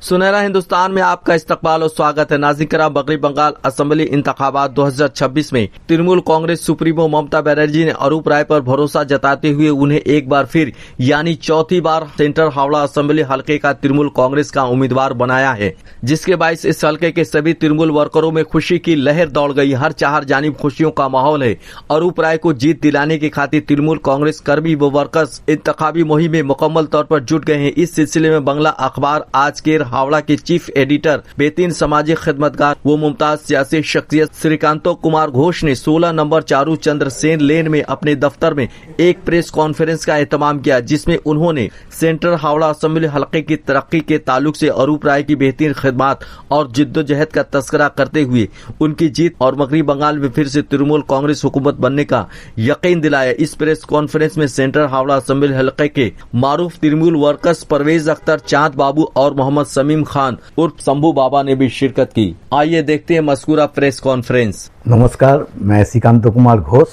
सुनहरा हिंदुस्तान में आपका इस्तकबाल और स्वागत है। नाज़रीन कराम, बकरी बंगाल असेंबली इंतखाबात 2026 में तृणमूल कांग्रेस सुप्रीमो ममता बनर्जी ने अरूप राय पर भरोसा जताते हुए उन्हें एक बार फिर यानी चौथी बार सेंट्रल हावड़ा असेंबली हलके का तृणमूल कांग्रेस का उम्मीदवार बनाया है, जिसके बायस इस हलके के सभी तृणमूल वर्करों में खुशी की लहर दौड़ गई। हर चार जानिब खुशियों का माहौल है। अरूप राय को जीत दिलाने की खातिर तृणमूल कांग्रेस कर्मी व वर्कर्स इंतखाबी मुहिम में मुकम्मल तौर पर जुट गए हैं। इस सिलसिले में बंगला अखबार आज के हावड़ा के चीफ एडिटर बेहतरीन समाजी खिदमतगार वो मुमताज सियासी शख्सियत श्रीकांतो कुमार घोष ने 16 नंबर चारू चंद्र सेन लेन में अपने दफ्तर में एक प्रेस कॉन्फ्रेंस का एहतमाम किया, जिसमें उन्होंने सेंट्रल हावड़ा असेंबली हलके की तरक्की के ताल्लुक से अरूप राय की बेहतरीन खिदमत और जिद्दोजहद का तस्करा करते हुए उनकी जीत और मगरबी बंगाल में फिर से तृणमूल कांग्रेस हुकूमत बनने का यकीन दिलाया। इस प्रेस कॉन्फ्रेंस में सेंट्रल हावड़ा असेंबली हलके के मारूफ तृणमूल वर्कर्स परवेज अख्तर, चांद बाबू और मोहम्मद समीम खान उर्फ शंभू बाबा ने भी शिरकत की। आइए देखते हैं मज़कूरा प्रेस कॉन्फ्रेंस। नमस्कार, मैं श्रीकांत कुमार घोष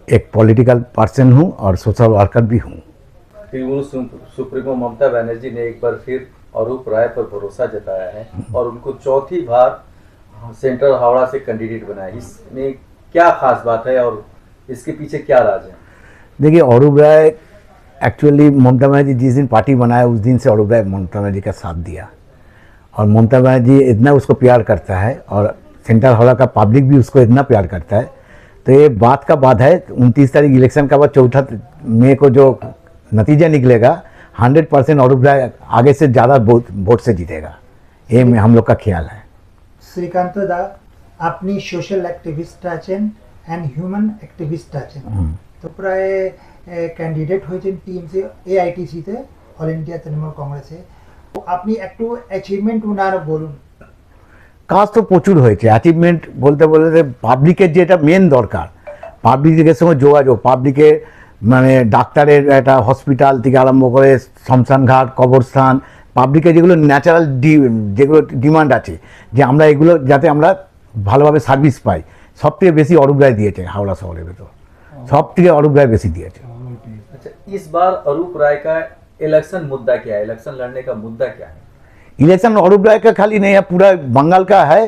एक पॉलिटिकल पर्सन हूं और सोशल वर्कर भी हूं। तृणमूल सुप्रीमो ममता बनर्जी ने एक बार फिर अरूप राय पर भरोसा जताया है और उनको चौथी बार सेंट्रल हावड़ा से कैंडिडेट बनाया। इसमें क्या खास बात है और इसके पीछे क्या राज है? देखिए, अरूप राय एक्चुअली ममता बनर्जी जिस दिन पार्टी बनाया उस दिन से अरूप राय ममता बनर्जी का साथ दिया और ममता बनर्जी इतना उसको प्यार करता है और सेंट्रल हावड़ा का पब्लिक भी उसको इतना प्यार करता है, तो ये बात का बात है 29 तारीख इलेक्शन का बाद 4 मई को जो नतीजा निकलेगा 100% अरूप राय आगे से ज़्यादा वोट से जीतेगा, ये हम लोग का ख्याल है। শ্রীকান্ত দা, আপনি সোশ্যাল অ্যাক্টিভিস্ট আছেন অ্যান্ড হিউম্যান অ্যাক্টিভিস্ট আছেন, তো প্রায় ক্যান্ডিডেট হয়েছেন টিএমসি এআইটিসিতে অল ইন্ডিয়া তৃণমূল কংগ্রেসে। তো আপনি একটু অ্যাচিভমেন্ট ওনার বলুন। কাজ তো প্রচুর হয়েছে, অ্যাচিভমেন্ট বলতে বলতে পাবলিকের যেটা মেন দরকার, পাবলিকের সঙ্গে যোগাযোগ, পাবলিকের মানে ডাক্তারের একটা হসপিটাল থেকে আরম্ভ করে শ্মশানঘাট, কবরস্থান, পাবলিকের যেগুলো ন্যাচারাল যেগুলো ডিমান্ড আছে যে আমরা এগুলো যাতে আমরা ভালোভাবে সার্ভিস পাই, সবথেকে বেশি অরূপ রায় দিয়েছে হাওড়া শহরের ভেতর, সব থেকে অরূপ রায় বেশি দিয়েছে। अच्छा, इस बार अरूप राय का इलेक्शन मुद्दा क्या है? इलेक्शन लड़ने का मुद्दा क्या है? इलेक्शन अरूप राय का खाली नहीं है, पूरा बंगाल का है।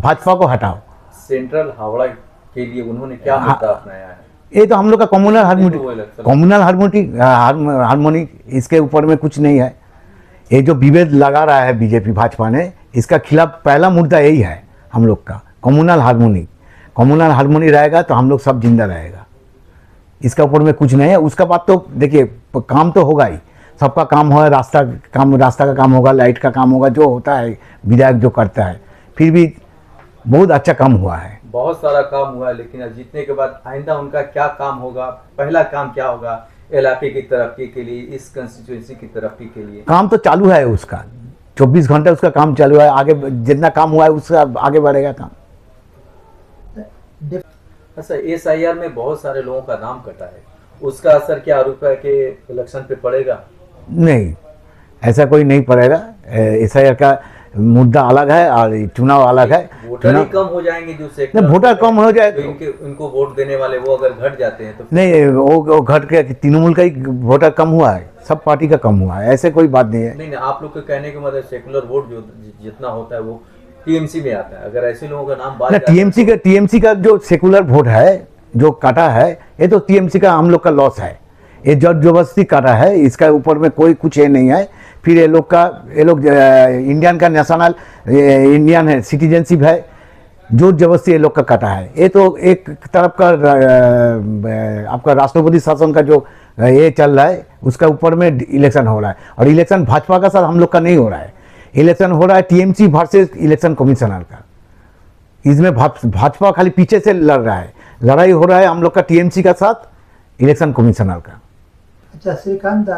भाजपा को हटाओ। सेंट्रल हावड़ा के लिए उन्होंने क्या मुद्दा अपनाया है? ये तो हम लोग का कम्युनल हार्मोनी, इसके ऊपर में कुछ नहीं है। ये जो विभेद लगा रहा है बीजेपी भाजपा ने, इसका खिलाफ पहला मुद्दा यही है हम लोग का, कम्युनल हार्मोनी रहेगा तो हम लोग सब जिंदा रहेगा। इसका ऊपर में कुछ नहीं है। उसका बात तो देखिए, काम तो होगा ही, सबका काम हो, रास्ता का काम होगा, लाइट का काम होगा, जो होता है विधायक जो करता है, फिर भी बहुत अच्छा काम हुआ है। बहुत सारा काम हुआ है, लेकिन जीतने के बाद आइंदा उनका क्या काम होगा? पहला काम क्या होगा इलाके की तरक्की के लिए, इस कंस्टिट्यूएंसी की तरक्की के लिए? काम तो चालू है उसका, 24 घंटे उसका काम चालू है। आगे जितना काम हुआ है उसका आगे बढ़ेगा काम। अच्छा, SIR में बहुत सारे लोगों का नाम कटा है, उसका असर क्या अरूप राय के इलेक्शन पे पड़ेगा? नहीं, ऐसा कोई नहीं पड़ेगा। SIR का मुद्दा अलग है और चुनाव अलग है। वोटर ही कम हो जाएंगे जो सेक्टर, वोटर कम हो जाए तो इनको वोट देने वाले वो अगर घट जाते हैं तो नहीं, वो घट के तृणमूल का ही वोटर कम हुआ है, सब पार्टी का कम हुआ है, ऐसे कोई बात नहीं है। नहीं, आप लोग के कहने के मतलब सेकुलर वोट जो जितना होता है वो टीएमसी में आता है। अगर ऐसे लोगों का नाम बात टीएमसी का जो सेकुलर वोट है जो काटा है, ये तो टीएमसी का हम लोग का लॉस है। ये जबरदस्ती काटा है, इसका ऊपर में कोई कुछ ये नहीं है। फिर ये लोग इंडियन का नेशनल इंडियन है, सिटीजनशिप है, जो जबरदस्ती ये लोग का काटा है। ये तो एक तरफ का आपका राष्ट्रपति शासन का जो ये चल रहा है, उसका ऊपर में इलेक्शन हो रहा है और इलेक्शन भाजपा का साथ हम लोग का नहीं हो रहा है। इलेक्शन हो रहा है टीएमसी वर्सेस इलेक्शन कमिश्नर का। इसमें भाजपा खाली पीछे से लड़ रहा है, लड़ाई हो रहा है हम लोग का टीएमसी का साथ इलेक्शन कमिश्नर का। अच्छा श्रीकांत,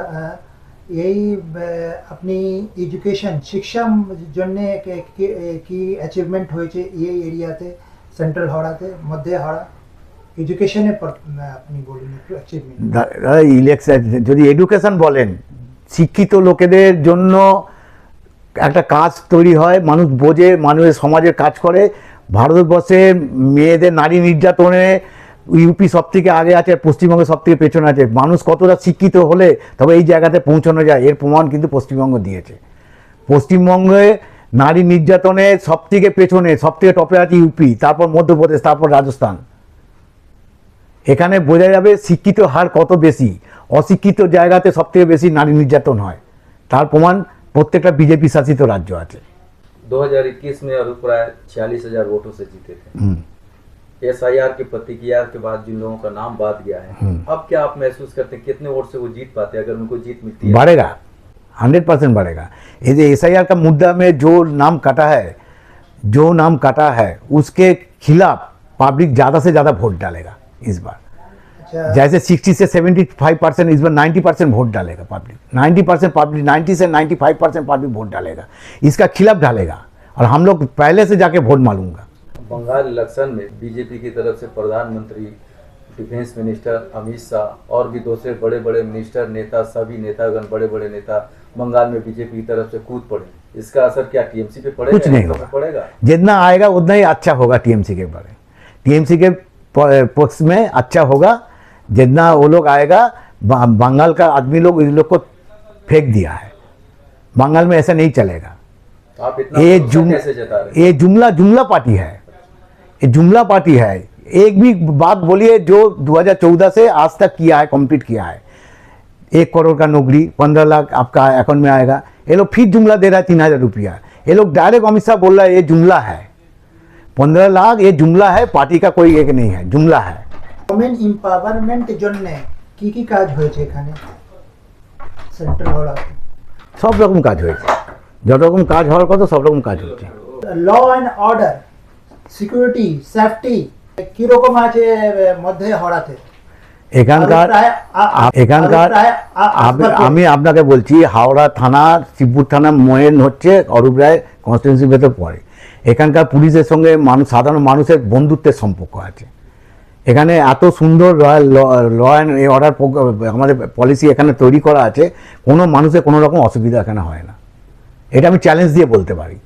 यही अपनी एजुकेशन शिक्षा জন্যে কি অ্যাচিভমেন্ট হয়েছে এই এরিয়াতে, সেন্ট্রাল হাওড়াতে, মধ্য হাওড়া এডুকেশনে আপনি বলুন একটু অ্যাচিভমেন্ট। ইলেকশন যদি এডুকেশন বলেন, শিক্ষিত লোকেদের জন্য একটা কাজ তৈরি হয়, মানুষ বোঝে, মানুষের সমাজের কাজ করে। ভারতবর্ষে মেয়েদের নারী নির্যাতনে ইউপি সব থেকে আগে আছে, পশ্চিমবঙ্গ সব থেকে পেছনে আছে। মানুষ কতটা শিক্ষিত হলে তবে এই জায়গাতে পৌঁছানো যায়, এর প্রমাণ কিন্তু পশ্চিমবঙ্গ দিয়েছে। পশ্চিমবঙ্গে নারী নির্যাতনে সবথেকে পেছনে, সবথেকে টপে আছে ইউপি, তারপর মধ্যপ্রদেশ, তারপর রাজস্থান। এখানে বোঝা যাবে শিক্ষিত হার কত বেশি। অশিক্ষিত জায়গাতে সবথেকে বেশি নারী নির্যাতন হয়, তার প্রমাণ প্রত্যেকটা বিজেপি শাসিত রাজ্য আছে। 2021 में अरूप राय 46,000 वोटों से जीते थे। एसआईआर की प्रतिक्रिया के बाद जिन लोगों का नाम बाद गया है, अब क्या आप महसूस करते हैं कितने वोट से वो जीत पाते हैं अगर उनको जीत मिलती है? बढ़ेगा, 100% बढ़ेगा। ये जो एसआईआर का मुद्दा में जो नाम काटा है उसके खिलाफ पब्लिक ज़्यादा से ज़्यादा वोट डालेगा इस बार। जैसे 60 से 75% इस बार 90% वोट डालेगा पब्लिक। 90% पब्लिक, 90 से 95% पब्लिक वोट डालेगा, इसका खिलाफ डालेगा। और हम लोग पहले से जाके वोट मालूंगा। बंगाल इलेक्शन में बीजेपी की तरफ से प्रधानमंत्री, डिफेंस मिनिस्टर अमित शाह और भी दूसरे बड़े बड़े मिनिस्टर, नेता, सभी नेतागण, बड़े बड़े नेता बंगाल में बीजेपी की तरफ से कूद पड़े। इसका असर क्या टीएमसी पे पड़ेगा? कुछ नहीं होगा, जितना आएगा उतना ही अच्छा होगा। टीएमसी के बारे, टीएमसी के पक्ष में अच्छा होगा। जितना वो लोग आएगा, बंगाल का आदमी लोग इन लोग को फेंक दिया है, बंगाल में ऐसा नहीं चलेगा। आप इतना कैसे जता रहे हैं? ये जुमला पार्टी है, ये जुमला पार्टी है। एक भी बात बोलिए जो 2014 से आज तक किया है, कंप्लीट किया है। 1 करोड़ का नौकरी, 15 लाख आपका अकाउंट में आएगा। ये लोग फिर जुमला दे रहा है 3,000 रुपया। ये लोग डायरेक्ट अमित शाह बोल रहा है ये जुमला है। 15 लाख ये जुमला है, पार्टी का कोई एक नहीं है, जुमला है। ওমেন এম্পাওয়ারমেন্ট জন্য কি কাজ হয়েছে এখানে সেন্ট্রাল হলাতে? সব রকম কাজ হয়েছে, যত রকম কাজ হওয়ার কথা সব রকম কাজ হচ্ছে। Law and order, security, safety কিরকম আছে মধ্যে হড়াতে? এখানকার আমি আপনাকে বলছি, হাওড়া থানা, শিবপুর থানা মোয়েন হচ্ছে অরূপ রায় কনস্টিটিউন্সির ভেতর পড়ে। এখানকার পুলিশের সঙ্গে সাধারণ মানুষের বন্ধুত্বের সম্পর্ক আছে। এখানে এত সুন্দর ল অ্যান্ড অর্ডার আমাদের পলিসি এখানে তৈরি করা আছে, কোনো মানুষের কোনো রকম অসুবিধা এখানে হয় না। এটা আমি চ্যালেঞ্জ দিয়ে বলতে পারি।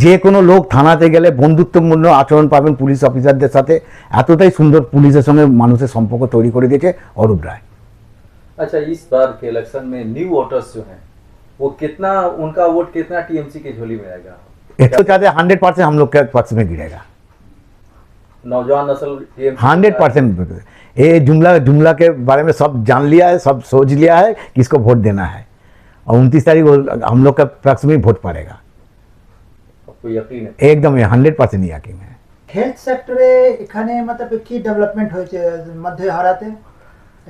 যে কোনো লোক থানাতে গেলে বন্ধুত্বপূর্ণ আচরণ পাবেন পুলিশ অফিসারদের সাথে। এতটাই সুন্দর পুলিশের সঙ্গে মানুষের সম্পর্ক তৈরি করে দিয়েছে অরূপ রায়। अच्छा, इस बार के इलेक्शन में न्यू वोटर्स जो हैं वो कितना, उनका वोट कितना टीएमसी की झोली में आएगा? इसको चाहते 100% हम लोग के पक्ष में गिरेगा, नौजवान नस्ल 100%। ये जुमला के बारे में सब जान लिया है, सब सोच लिया है किसको वोट देना है। और 29 तारीख हम लोग का पक्ष में वोट पड़ेगा, आपको यकीन है? एकदम 100% यकीन है। হেলথ সেক্টরে এখানে मतलब কি ডেভেলপমেন্ট হয়েছে মধ্যে হারাতে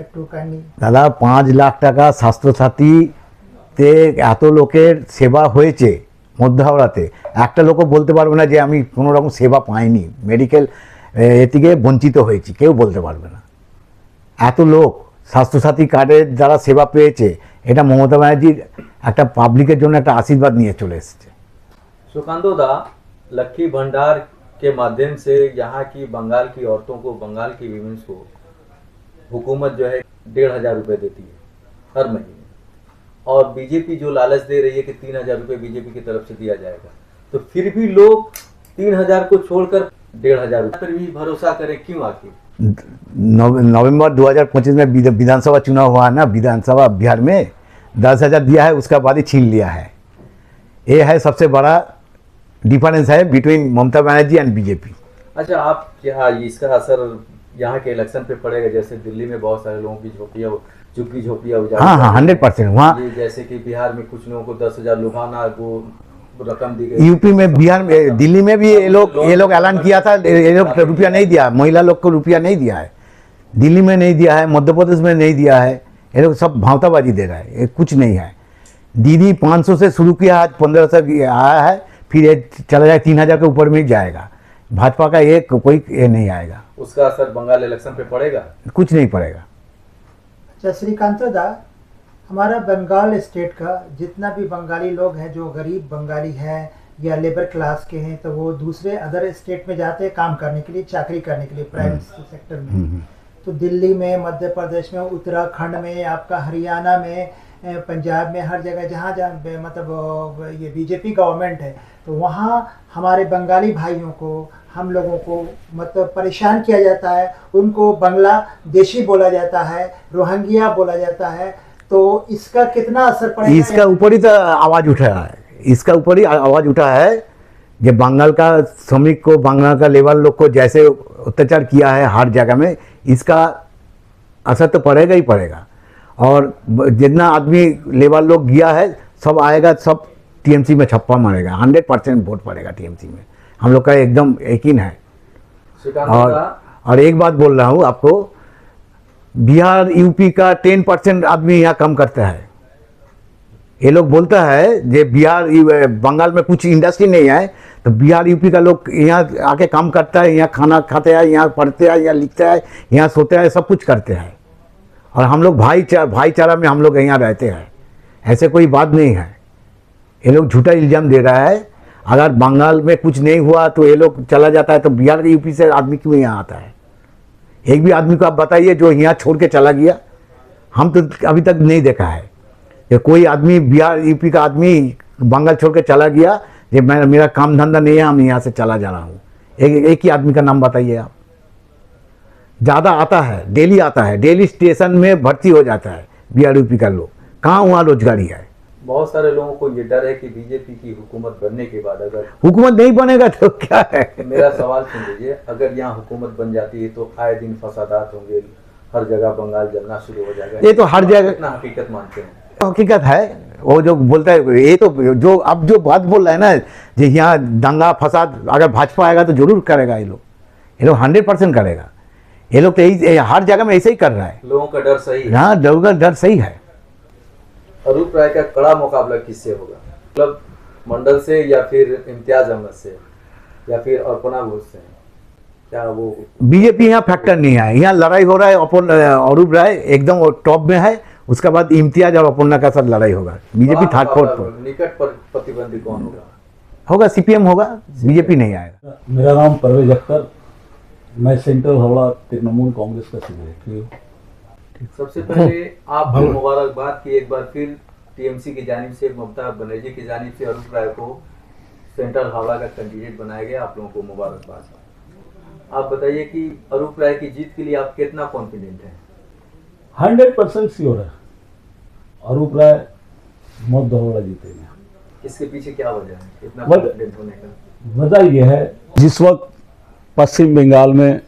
একটু কাইন্ডলি? দাদা 5 লাখ টাকা স্বাস্থ্যসাথীতে এত লোকের সেবা হয়েছে মধ্য হাওড়াতে, একটা লোকও বলতে পারবে না যে আমি কোনো রকম সেবা পাইনি, মেডিকেল থেকে বঞ্চিত হয়েছি, কেউ বলতে পারবে না। এত লোক স্বাস্থ্যসাথী কার্ডের দ্বারা সেবা পেয়েছে, এটা মমতা ব্যানার্জির একটা পাবলিকের জন্য একটা আশীর্বাদ নিয়ে চলে এসেছে। सुकांतो दा, लक्की भंडार के माध्यम से यहाँ की बंगाल की औरतों को, बंगाल की विमेंस को हुकूमत जो है 1,500 रुपए देती है हर महीने, और बीजेपी जो लालच दे रही है कि 3,000 रुपए बीजेपी की तरफ से दिया जाएगा, तो फिर भी लोग 3,000 को छोड़कर 1,500 पर भी भरोसा करें, क्यों आखिर? नवंबर 2025 में विधानसभा चुनाव हुआ है ना, विधानसभा बिहार में 10,000 दिया है, उसका बाद ही छीन लिया है। ये है सबसे बड़ा डिफरेंस है between Mamata Banerjee and BJP. अच्छा, आप क्या इसका असर यहाँ के इलेक्शन पे पड़ेगा? जैसे दिल्ली में बहुत सारे लोगों की झोपड़ियाँ, झुग्गी झोपड़ियाँ उजाड़, हाँ 100% वहाँ, जैसे कि बिहार में कुछ लोगों को 10,000 लुभाना वो रकम दी गई। यूपी में, बिहार में, दिल्ली में भी ये लोग ऐलान किया था, ये लोग रुपया नहीं दिया, महिला लोग को रुपया नहीं दिया है, दिल्ली में नहीं दिया है, मध्य प्रदेश में नहीं दिया है। ये लोग सब भावताबाजी दे रहा है, ये कुछ नहीं है। दीदी 500 से शुरू किया, आज 1500 आया है, फिर ये चला जाए 3,000 के ऊपर में ही जाएगा। भाजपा का ये कोई ये नहीं आएगा। उसका असर बंगाल इलेक्शन पे पड़ेगा? कुछ नहीं पड़ेगा। अच्छा श्रीकांतो दा, हमारा बंगाल स्टेट का जितना भी बंगाली लोग हैं जो गरीब बंगाली हैं या लेबर क्लास के हैं, तो वो दूसरे अदर स्टेट में जाते हैं काम करने के लिए, चाकरी करने के लिए प्राइवेट सेक्टर में। तो दिल्ली में, मध्य प्रदेश में, उत्तराखंड में, आपका हरियाणा में, पंजाब में, हर जगह जहाँ जहाँ मतलब ये बीजेपी गवर्नमेंट है, तो वहाँ हमारे बंगाली भाइयों को, हम लोगों को मतलब परेशान किया जाता है। उनको बांग्लादेशी बोला जाता है, रोहिंग्या बोला जाता है। तो इसका कितना असर पड़ेगा? इसका ऊपर ही तो आवाज़ उठ रहा है, इसका ऊपर ही आवाज़ उठा है कि बंगाल का श्रमिक को, बंगाल का लेबर लोग को जैसे अत्याचार किया है हर जगह में, इसका असर तो पड़ेगा ही पड़ेगा। और जितना आदमी लेबर लोग गया है सब आएगा, सब टीएमसी में छप्पा मारेगा, 100% वोट पड़ेगा टीएमसी में, हम लोग का एकदम यकीन है। और एक बात बोल रहा हूँ आपको, बिहार यूपी का 10% आदमी यहाँ कम करता है। ये लोग बोलता है कि बिहार बंगाल में कुछ इंडस्ट्री नहीं है, तो बिहार यूपी का लोग यहाँ आके काम करता है, यहाँ खाना खाते हैं, यहाँ पढ़ते हैं, यहाँ लिखते हैं, यहाँ सोते हैं, सब कुछ करते हैं। और हम लोग भाईचारा में हम लोग यहाँ रहते हैं, ऐसे कोई बात नहीं है। ये लोग झूठा इल्ज़ाम दे रहा है। अगर बंगाल में कुछ नहीं हुआ तो ये लोग चला जाता है, तो बिहार यूपी से आदमी क्यों यहाँ आता है? एक भी आदमी को आप बताइए जो यहाँ छोड़ के चला गया, हम तो अभी तक नहीं देखा है कि कोई आदमी बिहार यूपी का आदमी बंगाल छोड़ के चला गया कि मेरा काम धंधा नहीं है, हम यहाँ से चला जा रहा हूँ। एक ही आदमी का नाम बताइए आप। ज़्यादा आता है, डेली आता है, डेली स्टेशन में भर्ती हो जाता है बिहार यूपी का लोग। कहाँ वहाँ रोजगारी है? बहुत सारे लोगों को ये डर है कि बीजेपी की हुकूमत बनने के बाद अगर हुकूमत नहीं बनेगा तो क्या है? मेरा सवाल सुन लीजिए, अगर यहाँ हुकूमत बन जाती है तो आए दिन फसादात होंगे, हर जगह बंगाल जलना शुरू हो जाएगा। ये तो हर जगह कितना हकीकत मानते हैं? हकीकत है। वो जो बोलता है, ये तो जो अब जो बात बोल रहा है ना, जो यहाँ दंगा फसाद अगर भाजपा आएगा तो जरूर करेगा। ये लोग 100% करेगा। ये लोग तो यही हर जगह में ऐसे ही कर रहा है। लोगों का डर सही है। हाँ, लोगों का डर सही है। अरूप राय का कड़ा मुकाबला किससे होगा? मतलब मंडल से या फिर इम्तियाज अहमद से या फिर अर्पणा घोष से? क्या वो बीजेपी यहाँ फैक्टर नहीं है। यहाँ लड़ाई हो रहा है, अरूप राय एकदम टॉप में है, उसके बाद इम्तियाज और अपूर्णा का साथ लड़ाई होगा। बीजेपी थर्ड फोर्थ पर। निकट प्रतिद्वंदी कौन होगा? सीपीएम होगा, बीजेपी नहीं आएगा। मेरा नाम परवेज अख्तर, मैं सेंट्रल हावड़ा तृणमूल कांग्रेस का सेक्रेटरी हूँ। सबसे पहले आप मुबारकबाद की एक बार फिर टीएमसी की जानिब से, ममता बनर्जी की जानिब से अरूप राय को सेंट्रल हावड़ा का कैंडिडेट बनाया गया। आप लोगों को मुबारकबाद। आप बताइए कि अरूप राय की जीत के लिए आप कितना कॉन्फिडेंट हैं? 100% श्योर है अरूप राय मत दरोड़ा जीतेंगे। इसके पीछे क्या वजह है इतना कॉन्फिडेंट होने का? वजह यह है, जिस वक्त पश्चिम बंगाल में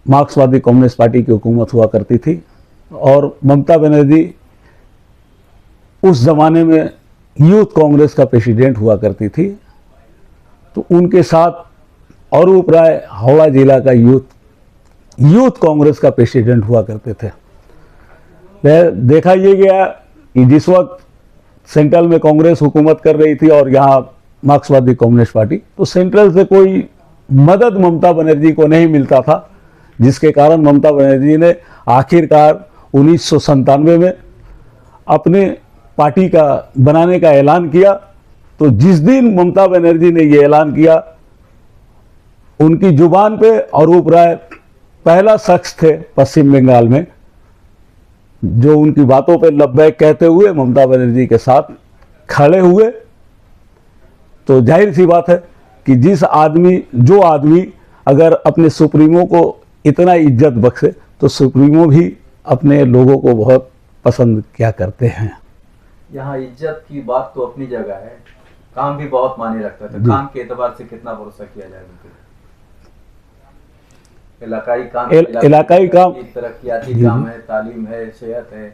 मार्क्सवादी कम्युनिस्ट पार्टी की हुकूमत हुआ करती थी और ममता बनर्जी उस जमाने में यूथ कांग्रेस का प्रेसिडेंट हुआ करती थी, तो उनके साथ अरूप राय हावड़ा जिला का यूथ कांग्रेस का प्रेसिडेंट हुआ करते थे। देखा ये गया कि जिस वक्त सेंट्रल में कांग्रेस हुकूमत कर रही थी और यहाँ मार्क्सवादी कम्युनिस्ट पार्टी, तो सेंट्रल से कोई मदद ममता बनर्जी को नहीं मिलता था, जिसके कारण ममता बनर्जी ने आखिरकार 1997 में अपने पार्टी का बनाने का ऐलान किया। तो जिस दिन ममता बनर्जी ने ये ऐलान किया, उनकी जुबान पे अरूप राय पहला शख्स थे पश्चिम बंगाल में जो उनकी बातों पे लब्बैक कहते हुए ममता बनर्जी के साथ खड़े हुए। तो जाहिर सी बात है कि जो आदमी अगर अपने सुप्रीमो को इतना इज्जत बख्शे तो सुप्रीमो भी अपने लोगों को बहुत पसंद क्या करते हैं। यहाँ इज्जत की बात तो अपनी जगह है, काम भी बहुत मायने रखता था। काम के एतबार से कितना भरोसा किया जाए? इलाकाई काम तरक्याती काम है, तालीम है, सेहत है,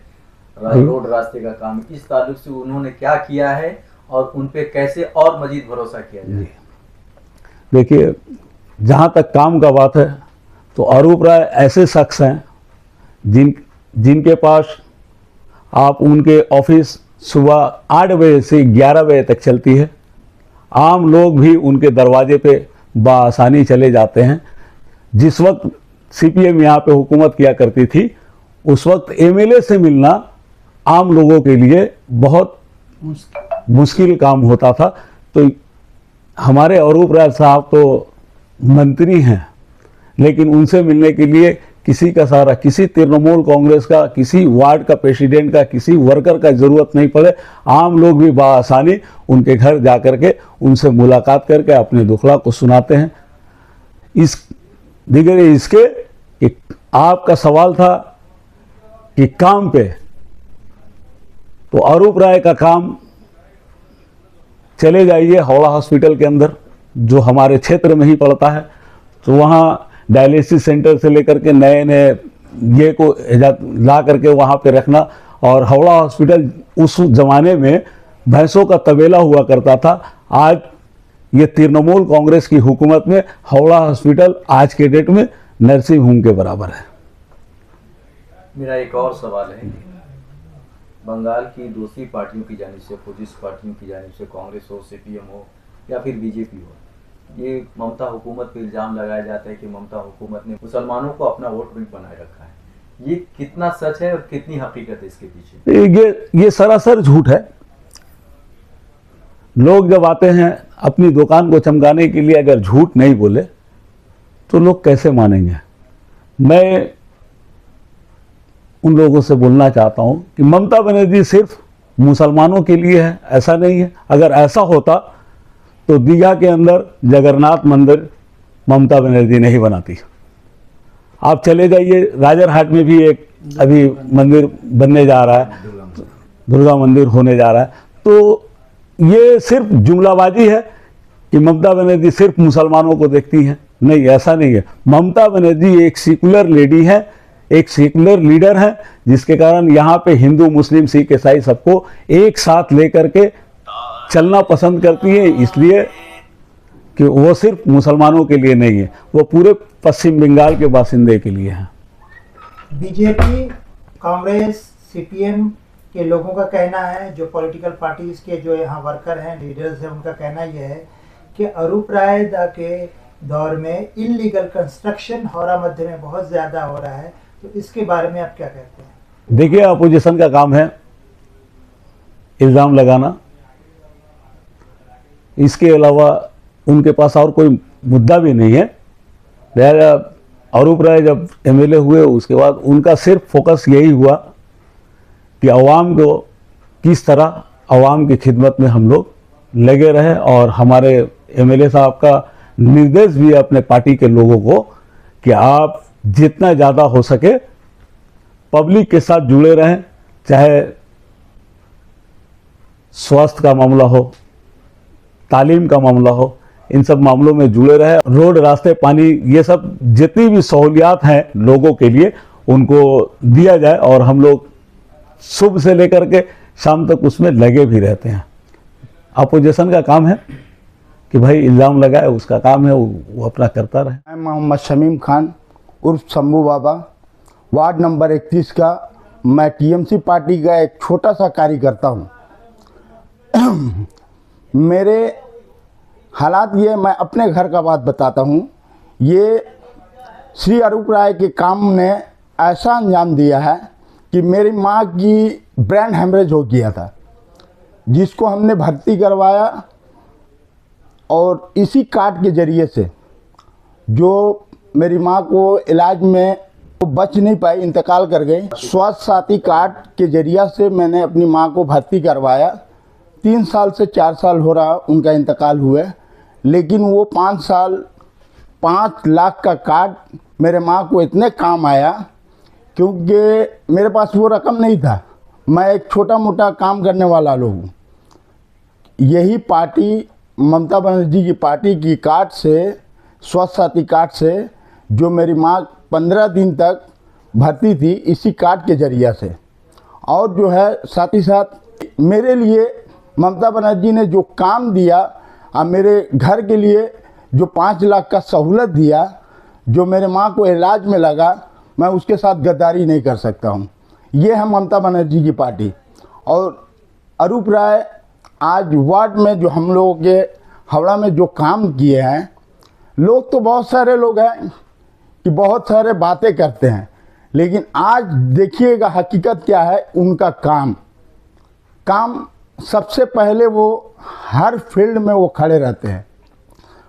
रोड रास्ते का काम, इस ताल्लुक से उन्होंने क्या किया है और उन पे कैसे और मजीद भरोसा किया जाए? देखिए, जहाँ तक काम का बात है तो अरूप राय ऐसे शख्स हैं जिनके पास आप उनके ऑफिस सुबह 8 बजे से 11 बजे तक चलती है। आम लोग भी उनके दरवाजे पे बआसानी चले जाते हैं। जिस वक्त सीपीएम यहाँ पे हुकूमत किया करती थी, उस वक्त एमएलए से मिलना आम लोगों के लिए बहुत मुश्किल काम होता था। तो हमारे अरूप राय साहब तो मंत्री हैं, लेकिन उनसे मिलने के लिए किसी का सहारा, किसी तृणमूल कांग्रेस का, किसी वार्ड का प्रेसिडेंट का, किसी वर्कर का जरूरत नहीं पड़े। आम लोग भी बआसानी उनके घर जाकर के उनसे मुलाकात करके अपने दुखड़ा को सुनाते हैं। इसके कि आपका सवाल था कि काम पे, तो अरूप राय का काम चले जाइए हावड़ा हॉस्पिटल के अंदर, जो हमारे क्षेत्र में ही पड़ता है, तो वहाँ डायलिसिस सेंटर से लेकर के नए नए ये को ला करके वहाँ पे रखना। और हावड़ा हॉस्पिटल उस ज़माने में भैंसों का तबेला हुआ करता था। आज ये तृणमूल कांग्रेस की हुकूमत में हावड़ा हॉस्पिटल आज के डेट में नर्सिंग होम के बराबर है। मेरा एक और सवाल है, बंगाल की दूसरी पार्टियों की जानिब से, अपोजिस्ट पार्टियों की जानिब से, कांग्रेस हो, सीपीएम हो या फिर बीजेपी हो, ये ममता हुकूमत पे इल्ज़ाम लगाया जाता है कि ममता हुकूमत ने मुसलमानों को अपना वोट बैंक बनाए रखा है। ये कितना सच है और कितनी हकीकत है इसके पीछे? ये सरासर झूठ है। लोग जब आते हैं अपनी दुकान को चमकाने के लिए, अगर झूठ नहीं बोले तो लोग कैसे मानेंगे? मैं उन लोगों से बोलना चाहता हूं कि ममता बनर्जी सिर्फ मुसलमानों के लिए है, ऐसा नहीं है। अगर ऐसा होता तो दीघा के अंदर जगन्नाथ मंदिर ममता बनर्जी नहीं बनाती। आप चले जाइए, राजरहाट में भी एक अभी मंदिर बनने जा रहा है, दुर्गा मंदिर होने जा रहा है। तो ये सिर्फ जुमलाबाजी है कि ममता बनर्जी सिर्फ मुसलमानों को देखती हैं। नहीं, ऐसा नहीं है। ममता बनर्जी एक सेकुलर लेडी है, एक सेकुलर लीडर है, जिसके कारण यहाँ पे हिंदू, मुस्लिम, सिख, ईसाई सबको एक साथ लेकर के चलना पसंद करती है, इसलिए कि वो सिर्फ मुसलमानों के लिए नहीं है, वो पूरे पश्चिम बंगाल के बासिंदे के लिए है। बीजेपी, कांग्रेस, सीपीएम के लोगों का कहना है, जो पॉलिटिकल पार्टीज के जो यहाँ वर्कर हैं, लीडर्स हैं, उनका कहना यह है कि अरूप राय के दौर में इलीगल कंस्ट्रक्शन हावड़ा मध्य में बहुत ज़्यादा हो रहा है। तो इसके बारे में आप क्या कहते हैं? देखिए, अपोजिशन का काम है इल्ज़ाम लगाना, इसके अलावा उनके पास और कोई मुद्दा भी नहीं है। अरूप राय जब एमएलए हुए उसके बाद उनका सिर्फ फोकस यही हुआ कि अवाम को किस तरह अवाम की खिदमत में हम लोग लगे रहे। और हमारे एमएलए साहब का निर्देश भी है अपने पार्टी के लोगों को कि आप जितना ज़्यादा हो सके पब्लिक के साथ जुड़े रहें, चाहे स्वास्थ्य का मामला हो, तालीम का मामला हो, इन सब मामलों में जुड़े रहे। रोड, रास्ते, पानी, ये सब जितनी भी सहूलियात हैं लोगों के लिए उनको दिया जाए। और हम लोग सुबह से लेकर के शाम तक उसमें लगे भी रहते हैं। अपोजिशन का काम है कि भाई इल्ज़ाम लगाए, उसका काम है, वो अपना करता रहे। मैं मोहम्मद शमीम खान उर्फ शंभू बाबा, वार्ड नंबर 31 का, मैं टीएमसी पार्टी का एक छोटा सा कार्यकर्ता हूँ। मेरे हालात ये, मैं अपने घर का बात बताता हूँ। ये श्री अरूप राय के काम ने ऐसा अंजाम दिया है कि मेरी माँ की ब्रेन हेमरेज हो गया था, जिसको हमने भर्ती करवाया। और इसी कार्ड के ज़रिए से जो मेरी माँ को इलाज में वो बच नहीं पाई, इंतकाल कर गई। स्वास्थ्य साथी कार्ड के ज़रिए से मैंने अपनी माँ को भर्ती करवाया। 3 साल से 4 साल हो रहा उनका इंतकाल हुए, लेकिन वो 5 साल 5 लाख का कार्ड मेरे माँ को इतने काम आया, क्योंकि मेरे पास वो रकम नहीं था। मैं एक छोटा मोटा काम करने वाला लोग हूँ। यही पार्टी, ममता बनर्जी की पार्टी की कार्ड से, स्वास्थ्य साथी कार्ड से, जो मेरी माँ 15 दिन तक भर्ती थी, इसी कार्ड के ज़रिए से। और जो है साथ ही साथ मेरे लिए ममता बनर्जी ने जो काम दिया और मेरे घर के लिए जो 5 लाख का सहूलत दिया, जो मेरे माँ को इलाज में लगा, मैं उसके साथ गद्दारी नहीं कर सकता हूँ। ये है ममता बनर्जी की पार्टी। और अरूप राय आज वार्ड में जो हम लोगों के हावड़ा में जो काम किए हैं, लोग तो बहुत सारे लोग हैं कि बहुत सारे बातें करते हैं, लेकिन आज देखिएगा हकीकत क्या है उनका काम। सबसे पहले वो हर फील्ड में वो खड़े रहते हैं,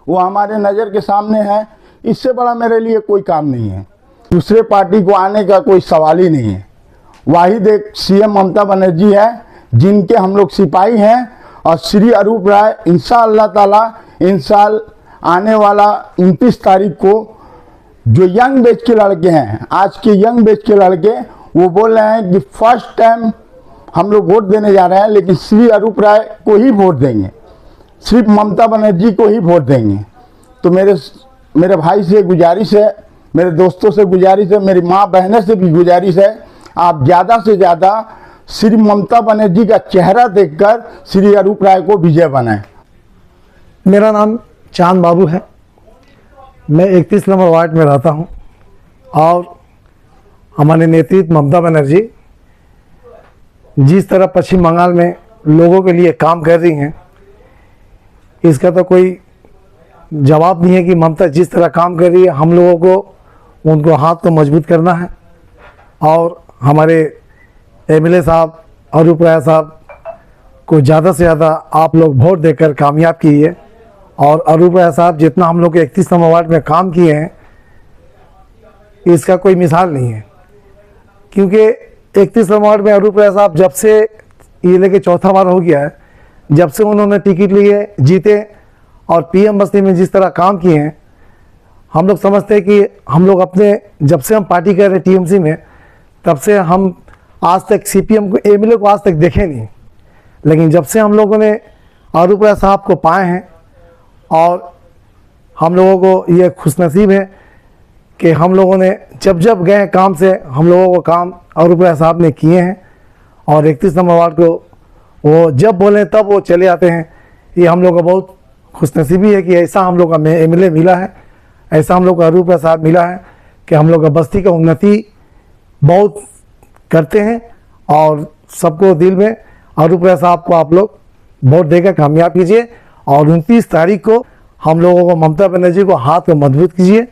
वो हमारे नज़र के सामने है। इससे बड़ा मेरे लिए कोई काम नहीं है। दूसरे पार्टी को आने का कोई सवाल ही नहीं है। वाहिद एक सीएम ममता बनर्जी है, जिनके हम लोग सिपाही हैं। और श्री अरूप राय इंशाअल्लाह ताला इन साल आने वाला 29 तारीख को जो यंग बैच के लड़के हैं, आज के यंग बैच के लड़के, वो बोल रहे हैं कि फर्स्ट टाइम हम लोग वोट देने जा रहे हैं, लेकिन श्री अरूप राय को ही वोट देंगे। सिर्फ ममता बनर्जी को ही वोट देंगे। तो मेरे भाई से गुजारिश है, मेरे दोस्तों से गुजारिश है, मेरी माँ बहनों से भी गुजारिश है, आप ज़्यादा से ज़्यादा श्री ममता बनर्जी का चेहरा देखकर श्री अरूप राय को विजय बनाएं। मेरा नाम चांद बाबू है, मैं 31 नंबर वार्ड में रहता हूं और हमारे नेतृत्व ममता बनर्जी जिस तरह पश्चिम बंगाल में लोगों के लिए काम कर रही हैं, इसका तो कोई जवाब नहीं है कि ममता जिस तरह काम कर रही है, हम लोगों को उनको हाथ को मजबूत करना है और हमारे एमएलए साहब अरूप राय साहब को ज़्यादा से ज़्यादा आप लोग वोट देकर कामयाब कीजिए। और अरूप राय साहब जितना हम लोग 31 नंबर वार्ड में काम किए हैं, इसका कोई मिसाल नहीं है, क्योंकि 31 नंबर वार्ड में अरूप राय साहब जब से ये लेके चौथा बार हो गया है, जब से उन्होंने टिकट लिए जीते और पीएम बस्ती में जिस तरह काम किए हैं, हम लोग समझते हैं कि हम लोग अपने जब से हम पार्टी कर रहे टीएमसी में, तब से हम आज तक सीपीएम को एमएलए को आज तक देखे नहीं, लेकिन जब से हम लोगों ने अरूप राय साहब को पाए हैं और हम लोगों को ये खुशनसीब है कि हम लोगों ने जब जब गए काम से हम लोगों को काम अरूप राय साहब ने किए हैं और 31 नंबर वार्ड को वो जब बोलें तब वो चले आते हैं। ये हम लोग का बहुत खुशनसीबी है कि ऐसा हम लोग का एमएलए मिला है, ऐसा हम लोग का अरूप राय साहब मिला है कि हम लोग का बस्ती का उन्नति बहुत करते हैं और सबको दिल में अरूप राय साहब को आप लोग वोट देकर कामयाब कीजिए और 29 तारीख को हम लोगों को ममता बनर्जी को हाथ को मजबूत कीजिए